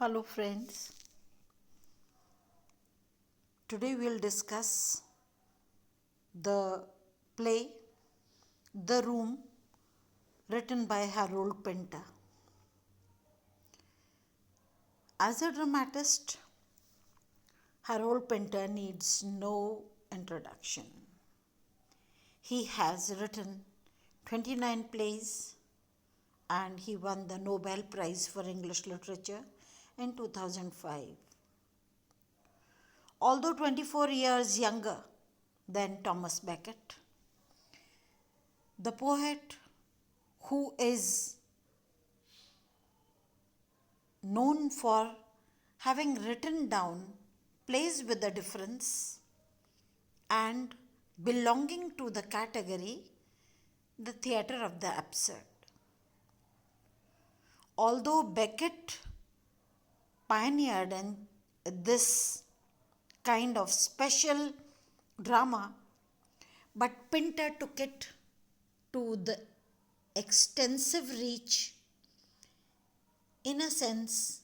Hello friends, today we'll discuss the play The Room written by Harold Pinter. As a dramatist, Harold Pinter needs no introduction. He has written 29 plays and he won the Nobel Prize for English Literature in 2005. Although 24 years younger than Thomas Becket, the poet who is known for having written down plays with a difference and belonging to the category the theatre of the absurd. Although Becket pioneered in this kind of special drama, but Pinter took it to the extensive reach in a sense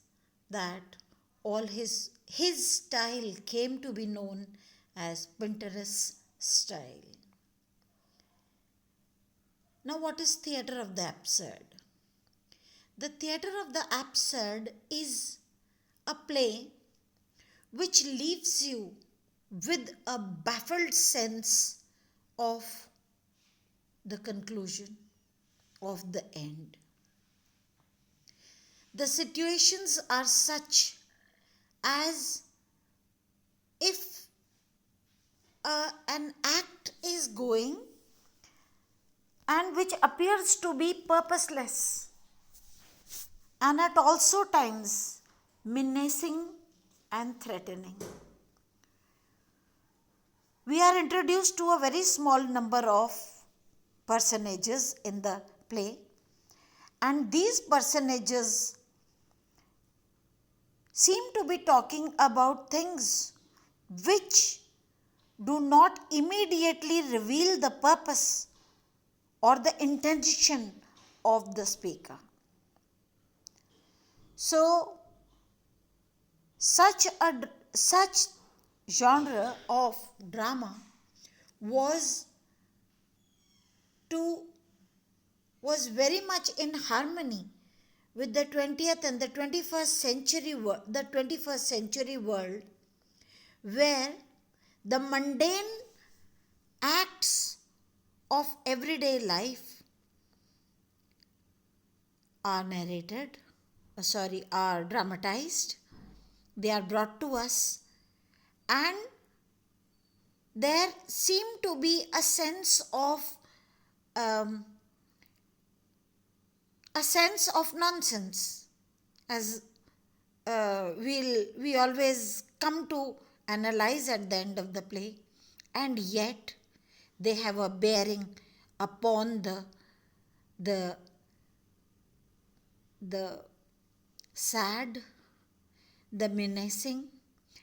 that all his style came to be known as Pinterest style. Now, what is theatre of the absurd? The theatre of the absurd is a play which leaves you with a baffled sense of the conclusion, of the end. The situations are such as if an act is going and which appears to be purposeless and at also times menacing and threatening. We are introduced to a very small number of personages in the play, and these personages seem to be talking about things which do not immediately reveal the purpose or the intention of the speaker. So, such genre of drama was very much in harmony with the 20th and the 21st century world, where the mundane acts of everyday life are are dramatized, they are brought to us, and there seem to be a sense of nonsense, as we always come to analyze at the end of the play, and yet they have a bearing upon the sad, the menacing,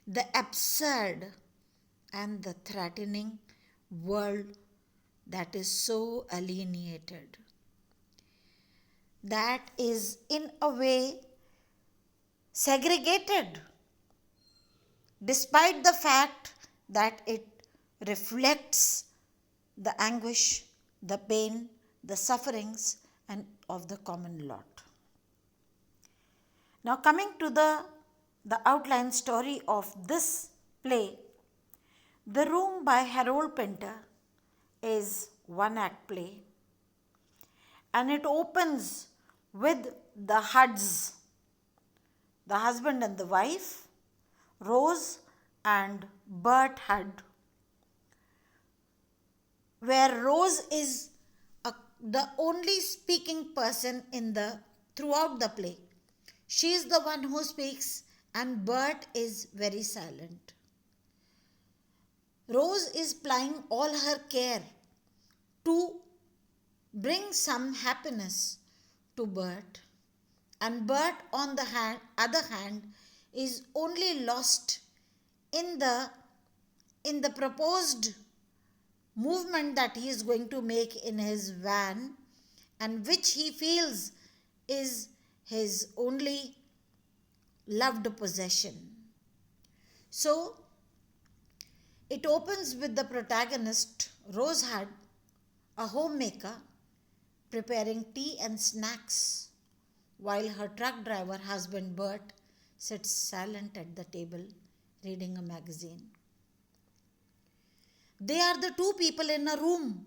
the absurd, and the threatening world that is so alienated, that is in a way segregated, despite the fact that it reflects the anguish, the pain, the sufferings and of the common lot. Now, coming to the outline story of this play, The Room by Harold Pinter is one-act play, and it opens with the Hudds, the husband and the wife, Rose and Bert Hudd, where Rose is the only speaking person throughout the play. She is the one who speaks and Bert is very silent. Rose is plying all her care to bring some happiness to Bert, and Bert on the other hand is only lost in the proposed movement that he is going to make in his van, and which he feels is his only loved possession. So it opens with the protagonist, Rosehud, a homemaker, preparing tea and snacks while her truck driver husband Bert sits silent at the table reading a magazine. They are the two people in a room,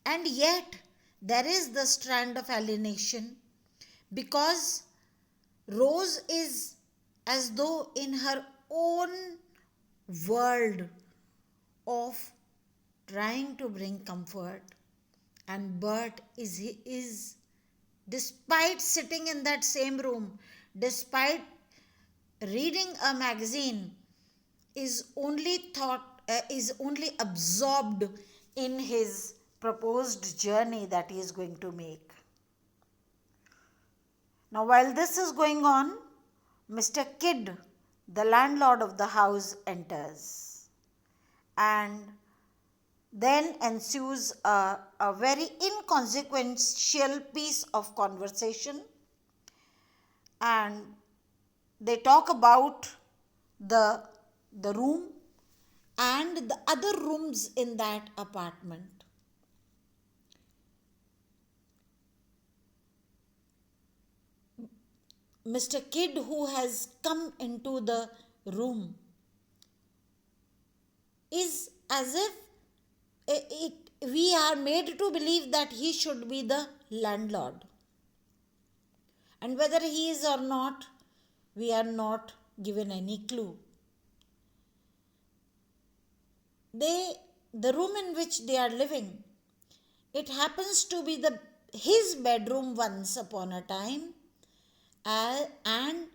and yet there is the strand of alienation because Rose is as though in her own world of trying to bring comfort, and Bert is despite sitting in that same room, despite reading a magazine, is only absorbed in his proposed journey that he is going to make. Now, while this is going on, Mr. Kidd, the landlord of the house, enters, and then ensues a very inconsequential piece of conversation, and they talk about the room and the other rooms in that apartment. Mr. Kidd, who has come into the room, is as if we are made to believe that he should be the landlord. And whether he is or not, we are not given any clue. The room in which they are living, it happens to be his bedroom once upon a time, and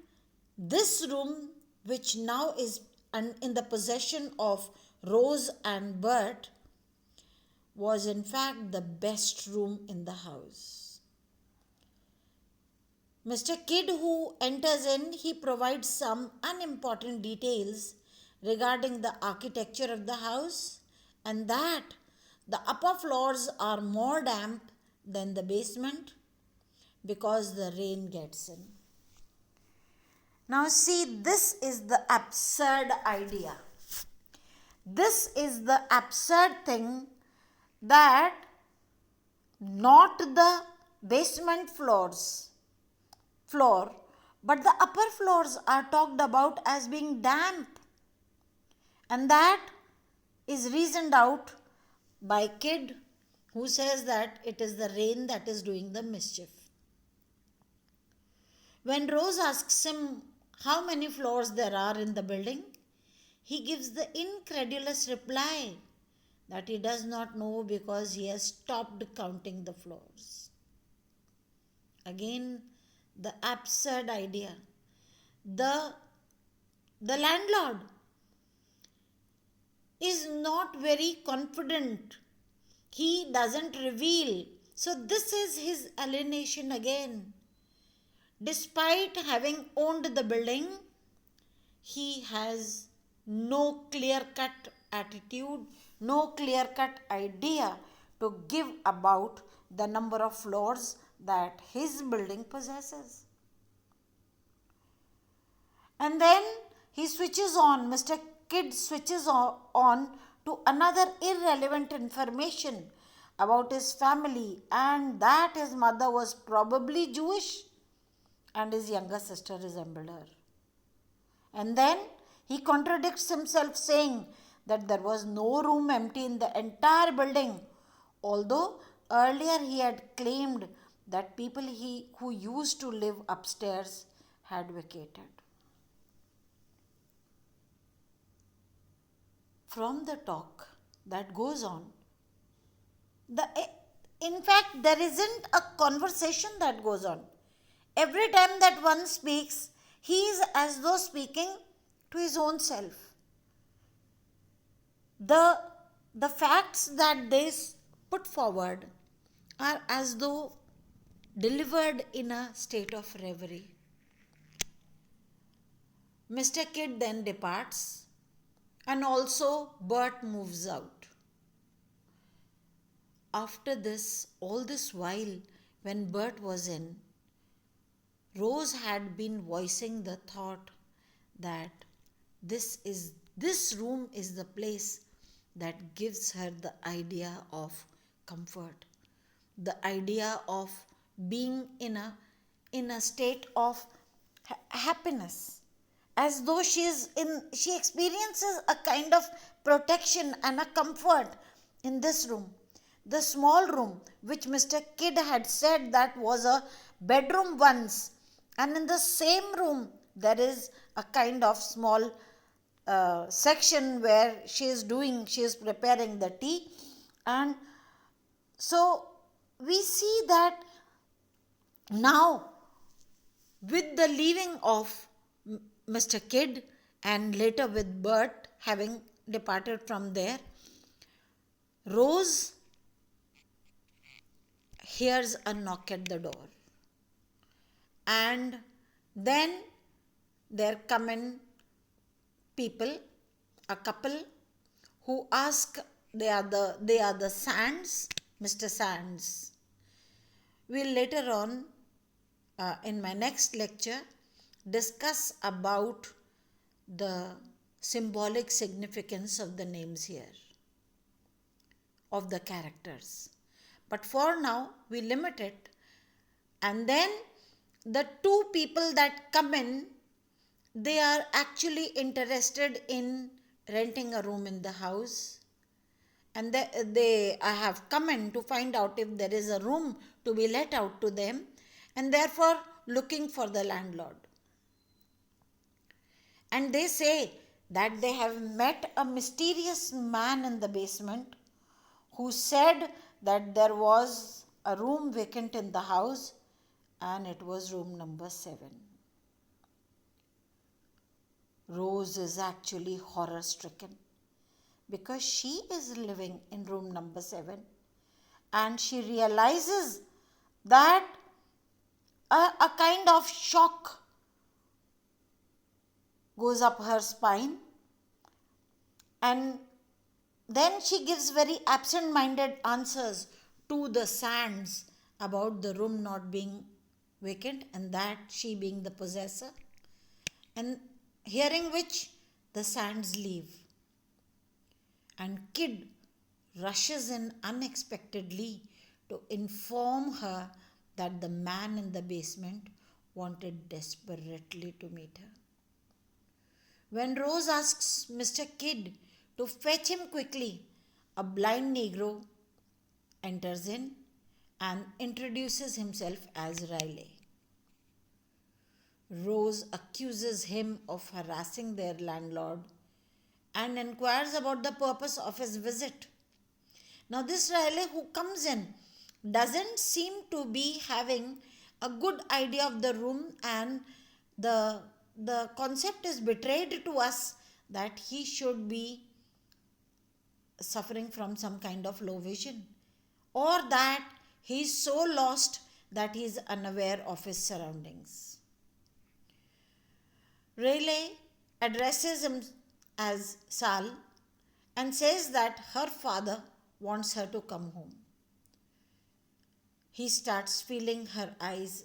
this room, which now is in the possession of Rose and Bert, was in fact the best room in the house. Mr. Kidd, who enters in, he provides some unimportant details regarding the architecture of the house, and that the upper floors are more damp than the basement because the rain gets in. Now see, this is the absurd idea. This is the absurd thing that not the basement floor, but the upper floors are talked about as being damp. And that is reasoned out by Kidd, who says that it is the rain that is doing the mischief. When Rose asks him how many floors there are in the building, he gives the incredulous reply that he does not know because he has stopped counting the floors. Again, the absurd idea. The landlord is not very confident. He doesn't reveal. So this is his alienation again. Despite having owned the building, he has no clear-cut attitude, no clear-cut idea to give about the number of floors that his building possesses. And then he switches on, Mr. Kidd switches on to another irrelevant information about his family, and that his mother was probably Jewish and his younger sister resembled her. And then he contradicts himself, saying that there was no room empty in the entire building, although earlier he had claimed that people who used to live upstairs had vacated. From the talk that goes on, in fact, there isn't a conversation that goes on. Every time that one speaks, he is as though speaking to his own self. The facts that they put forward are as though delivered in a state of reverie. Mr. Kidd then departs, and also Bert moves out. After this, all this while, when Bert was in, Rose had been voicing the thought that this room is the place that gives her the idea of comfort, the idea of being in a state of happiness, as though she experiences a kind of protection and a comfort in this room, the small room which Mr. Kidd had said that was a bedroom once, and in the same room there is a kind of small section where she is preparing the tea. And so we see that now, with the leaving of Mr. Kidd and later with Bert having departed from there, Rose hears a knock at the door. And then there come in people, a couple who ask, they are the Sands, Mr. Sands. We'll later on in my next lecture discuss about the symbolic significance of the names here, of the characters. But for now, we limit it. And then the two people that come in, they are actually interested in renting a room in the house. And they have come in to find out if there is a room to be let out to them, and therefore looking for the landlord. And they say that they have met a mysterious man in the basement who said that there was a room vacant in the house, and it was room number 7. Rose is actually horror stricken because she is living in room number 7, and she realizes that a kind of shock goes up her spine, and then she gives very absent-minded answers to the Sands about the room not being vacant and that she being the possessor, and hearing which the Sands leave. And Kidd rushes in unexpectedly to inform her that the man in the basement wanted desperately to meet her. When Rose asks Mr. Kidd to fetch him quickly, a blind Negro enters in and introduces himself as Riley. Rose accuses him of harassing their landlord and inquires about the purpose of his visit. Now, this Riley who comes in doesn't seem to be having a good idea of the room, and the concept is betrayed to us that he should be suffering from some kind of low vision, or that he is so lost that he is unaware of his surroundings. Riley addresses him as Sal and says that her father wants her to come home. He starts feeling her eyes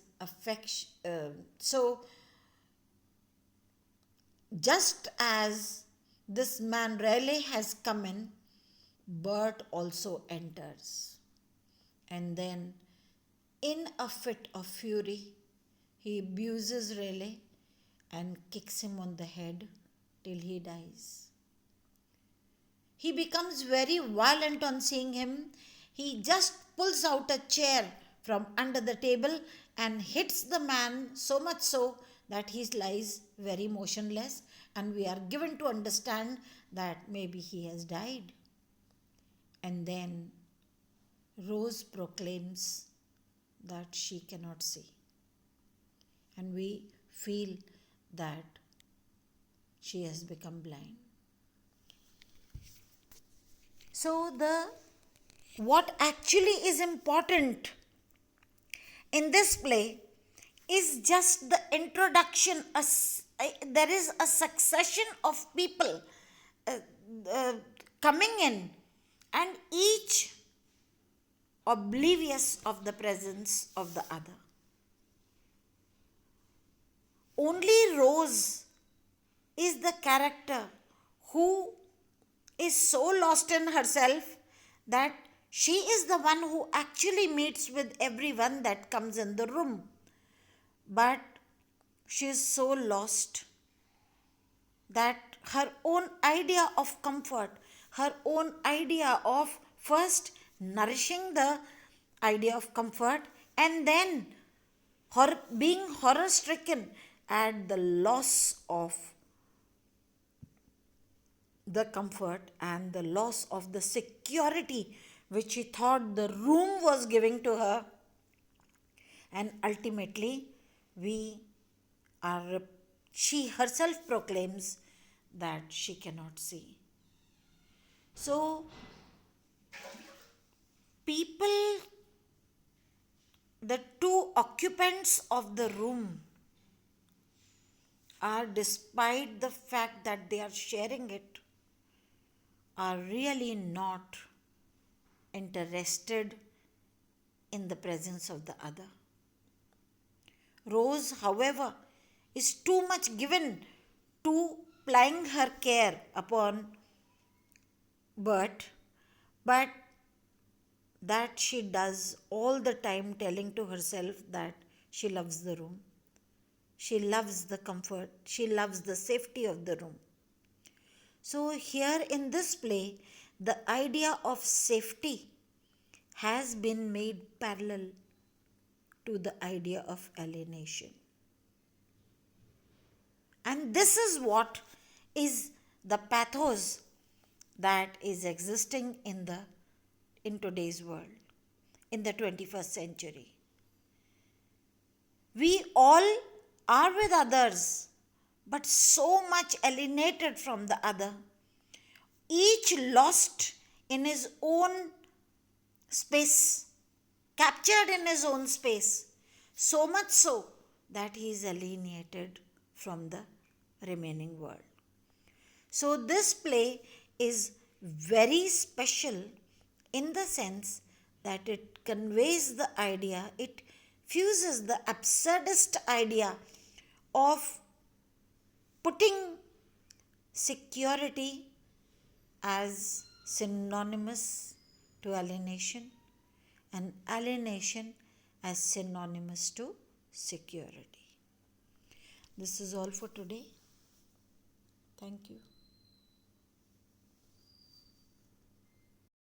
so just as this man Riley has come in, Bert also enters. And then, in a fit of fury, he abuses Riley and kicks him on the head till he dies. He becomes very violent on seeing him. He just pulls out a chair from under the table and hits the man so much so that he lies very motionless, and we are given to understand that maybe he has died. And then Rose proclaims that she cannot see, and we feel that she has become blind. So what actually is important in this play is just the introduction. There is a succession of people coming in, and each oblivious of the presence of the other. Only Rose is the character who is so lost in herself that she is the one who actually meets with everyone that comes in the room. But she is so lost that her own idea of comfort, her own idea of first nourishing the idea of comfort and then being horror stricken at the loss of the comfort and the loss of the security which she thought the room was giving to her, and ultimately we are she herself proclaims that she cannot see. So people, the two occupants of the room, are, despite the fact that they are sharing it, are really not interested in the presence of the other. Rose, however, is too much given to plying her care upon Bert, but that she does all the time, telling to herself that she loves the room, she loves the comfort, she loves the safety of the room. So, here in this play, the idea of safety has been made parallel to the idea of alienation. And this is what is the pathos that is existing in today's world, in the 21st century. We all are with others, but so much alienated from the other, each lost in his own space, captured in his own space, so much so that he is alienated from the remaining world. So, this play is very special in the sense that it conveys the idea, it fuses the absurdist idea of putting security as synonymous to alienation and alienation as synonymous to security. This is all for today. Thank you.